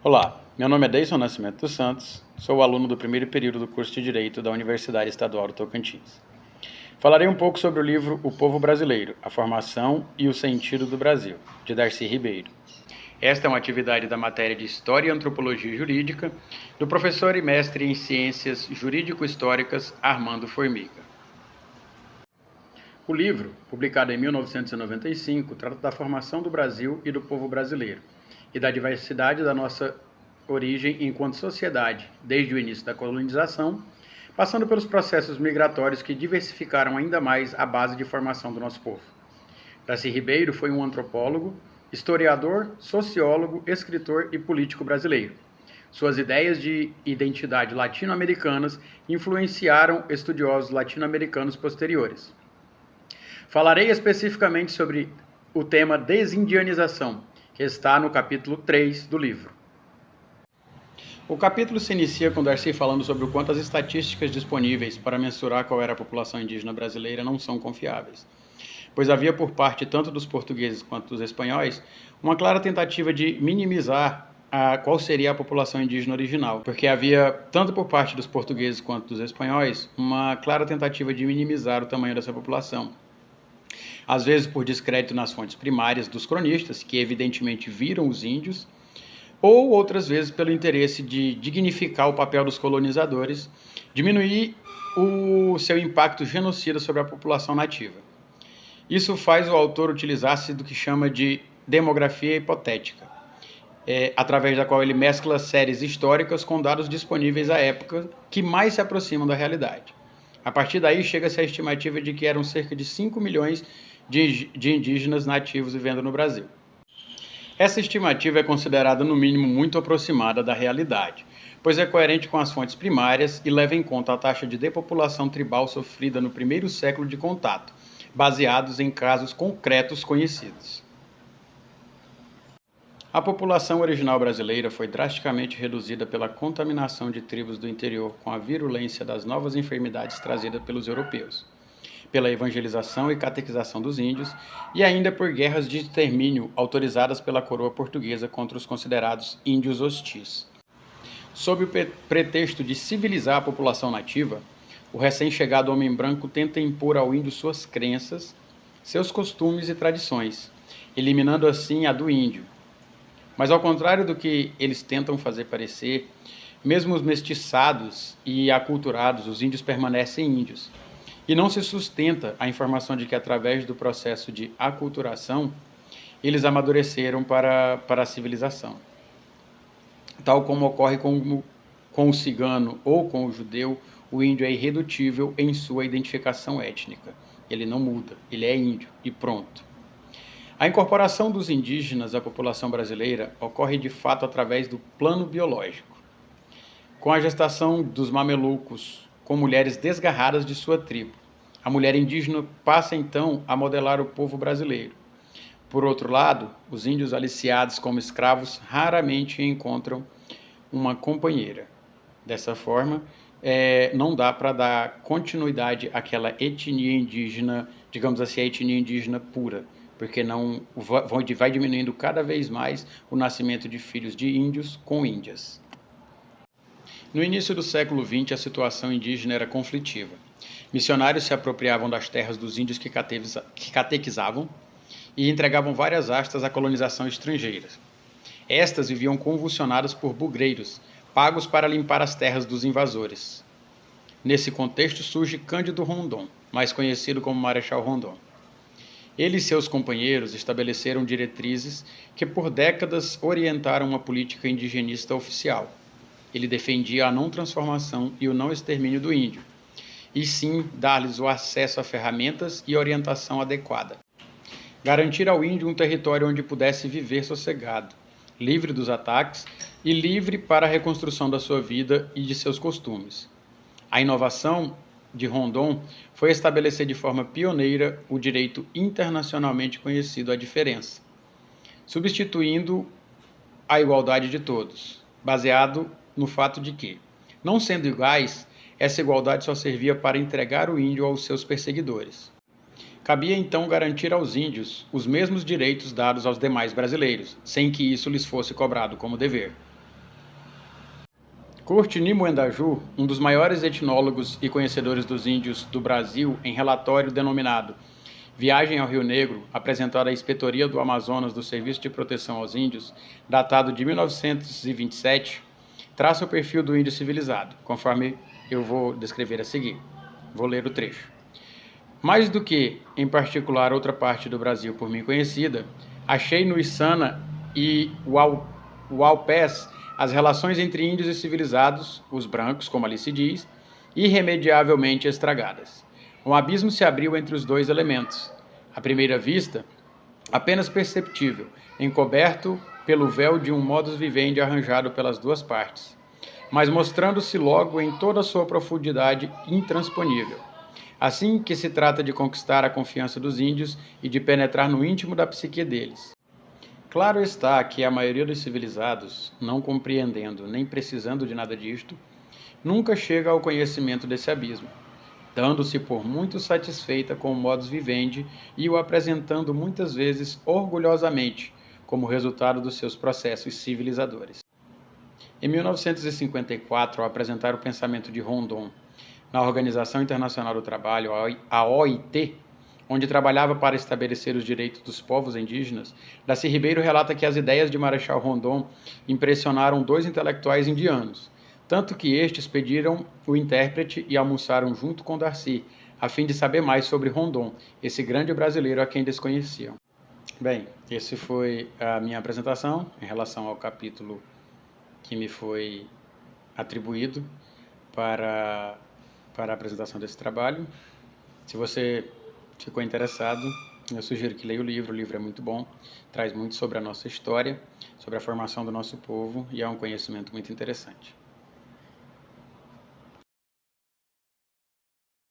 Olá, meu nome é Deison Nascimento dos Santos, sou aluno do primeiro período do curso de Direito da Universidade Estadual do Tocantins. Falarei um pouco sobre o livro O Povo Brasileiro, a Formação e o Sentido do Brasil, de Darcy Ribeiro. Esta é uma atividade da matéria de História e Antropologia Jurídica do professor e mestre em Ciências Jurídico-Históricas Armando Formiga. O livro, publicado em 1995, trata da formação do Brasil e do povo brasileiro e da diversidade da nossa origem enquanto sociedade, desde o início da colonização, passando pelos processos migratórios que diversificaram ainda mais a base de formação do nosso povo. Darcy Ribeiro foi um antropólogo, historiador, sociólogo, escritor e político brasileiro. Suas ideias de identidade latino-americanas influenciaram estudiosos latino-americanos posteriores. Falarei especificamente sobre o tema desindianização, que está no capítulo 3 do livro. O capítulo se inicia com Darcy falando sobre o quanto as estatísticas disponíveis para mensurar qual era a população indígena brasileira não são confiáveis, pois havia por parte tanto dos portugueses quanto dos espanhóis uma clara tentativa de minimizar qual seria a população indígena original, porque havia, tanto por parte dos portugueses quanto dos espanhóis, uma clara tentativa de minimizar o tamanho dessa população. Às vezes por descrédito nas fontes primárias dos cronistas, que evidentemente viram os índios, ou outras vezes pelo interesse de dignificar o papel dos colonizadores, diminuir o seu impacto genocida sobre a população nativa. Isso faz o autor utilizar-se do que chama de demografia hipotética, através da qual ele mescla séries históricas com dados disponíveis à época que mais se aproximam da realidade. A partir daí, chega-se à estimativa de que eram cerca de 5 milhões de indígenas nativos vivendo no Brasil. Essa estimativa é considerada, no mínimo, muito aproximada da realidade, pois é coerente com as fontes primárias e leva em conta a taxa de depopulação tribal sofrida no primeiro século de contato, baseados em casos concretos conhecidos. A população original brasileira foi drasticamente reduzida pela contaminação de tribos do interior com a virulência das novas enfermidades trazidas pelos europeus, pela evangelização e catequização dos índios e ainda por guerras de extermínio autorizadas pela coroa portuguesa contra os considerados índios hostis. Sob o pretexto de civilizar a população nativa, o recém-chegado homem branco tenta impor ao índio suas crenças, seus costumes e tradições, eliminando assim a do índio. Mas ao contrário do que eles tentam fazer parecer, mesmo os mestiçados e aculturados, os índios permanecem índios. E não se sustenta a informação de que, através do processo de aculturação, eles amadureceram para a civilização. Tal como ocorre com o cigano ou com o judeu, o índio é irredutível em sua identificação étnica. Ele não muda, ele é índio e pronto. A incorporação dos indígenas à população brasileira ocorre de fato através do plano biológico, com a gestação dos mamelucos com mulheres desgarradas de sua tribo. A mulher indígena passa então a modelar o povo brasileiro. Por outro lado, os índios aliciados como escravos raramente encontram uma companheira. Dessa forma, não dá para dar continuidade àquela etnia indígena, digamos assim, a etnia indígena pura, porque não vai diminuindo cada vez mais o nascimento de filhos de índios com índias. No início do século XX, a situação indígena era conflitiva. Missionários se apropriavam das terras dos índios que catequizavam e entregavam várias astas à colonização estrangeira. Estas viviam convulsionadas por bugreiros, pagos para limpar as terras dos invasores. Nesse contexto surge Cândido Rondon, mais conhecido como Marechal Rondon. Ele e seus companheiros estabeleceram diretrizes que por décadas orientaram uma política indigenista oficial. Ele defendia a não transformação e o não extermínio do índio, e sim dar-lhes o acesso a ferramentas e orientação adequada. Garantir ao índio um território onde pudesse viver sossegado, livre dos ataques e livre para a reconstrução da sua vida e de seus costumes. A inovação de Rondon foi estabelecer de forma pioneira o direito internacionalmente conhecido à diferença, substituindo a igualdade de todos, baseado no fato de que, não sendo iguais, essa igualdade só servia para entregar o índio aos seus perseguidores. Cabia então garantir aos índios os mesmos direitos dados aos demais brasileiros, sem que isso lhes fosse cobrado como dever. Courtney Muendaju, um dos maiores etnólogos e conhecedores dos índios do Brasil, em relatório denominado Viagem ao Rio Negro, apresentado à Inspetoria do Amazonas do Serviço de Proteção aos Índios, datado de 1927, traça o perfil do índio civilizado, conforme eu vou descrever a seguir. Vou ler o trecho. Mais do que, em particular, outra parte do Brasil por mim conhecida, achei no Içana e Uaupés as relações entre índios e civilizados, os brancos, como ali se diz, irremediavelmente estragadas. Um abismo se abriu entre os dois elementos. À primeira vista, apenas perceptível, encoberto pelo véu de um modus vivendi arranjado pelas duas partes, mas mostrando-se logo em toda a sua profundidade intransponível. Assim que se trata de conquistar a confiança dos índios e de penetrar no íntimo da psique deles. Claro está que a maioria dos civilizados, não compreendendo nem precisando de nada disto, nunca chega ao conhecimento desse abismo, dando-se por muito satisfeita com o modus vivendi e o apresentando muitas vezes orgulhosamente como resultado dos seus processos civilizadores. Em 1954, ao apresentar o pensamento de Rondon na Organização Internacional do Trabalho, a OIT, onde trabalhava para estabelecer os direitos dos povos indígenas, Darcy Ribeiro relata que as ideias de Marechal Rondon impressionaram dois intelectuais indianos, tanto que estes pediram o intérprete e almoçaram junto com Darcy, a fim de saber mais sobre Rondon, esse grande brasileiro a quem desconheciam. Bem, esse foi a minha apresentação em relação ao capítulo que me foi atribuído para a apresentação desse trabalho. Se você ficou interessado, eu sugiro que leia o livro é muito bom, traz muito sobre a nossa história, sobre a formação do nosso povo e é um conhecimento muito interessante.